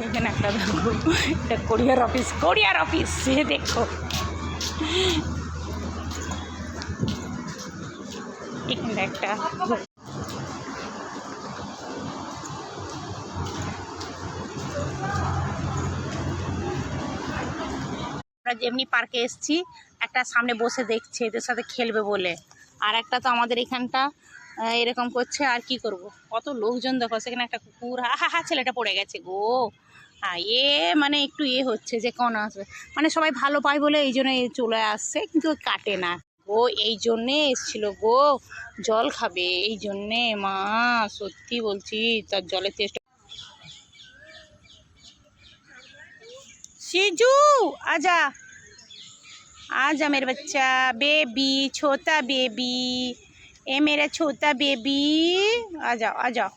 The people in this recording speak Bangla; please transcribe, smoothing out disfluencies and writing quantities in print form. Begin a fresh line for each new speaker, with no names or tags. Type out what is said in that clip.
এখানে একটা দেখো, এটা কোরিয়ার অফিস সে দেখো এখানে একটা আমরা যেমনি পার্কে এসেছি, একটা সামনে বসে দেখছে এদের সাথে খেলবে বলে, আর একটা তো আমাদের এখানটা এরকম করছে। আর কি করব, কত লোকজন দেখো, সেখানে একটা কুকুর হা ছেলেটা পড়ে গেছে গো। মানে একটু হচ্ছে যে কোন আসবে, মানে সবাই ভালো পায় বলে এই জন্য চলে আসছে, কিন্তু কাটে না গো, এই জন্যে এসছিল গো, জল খাবে এই জন্যে। মা সত্যি বলছি, তার জলের টেস্ট। শিজু आजा आजा मेरे बच्चा, बेबी, छोटा बेबी, ए मेरा छोटा बेबी, आ जाओ आ जाओ।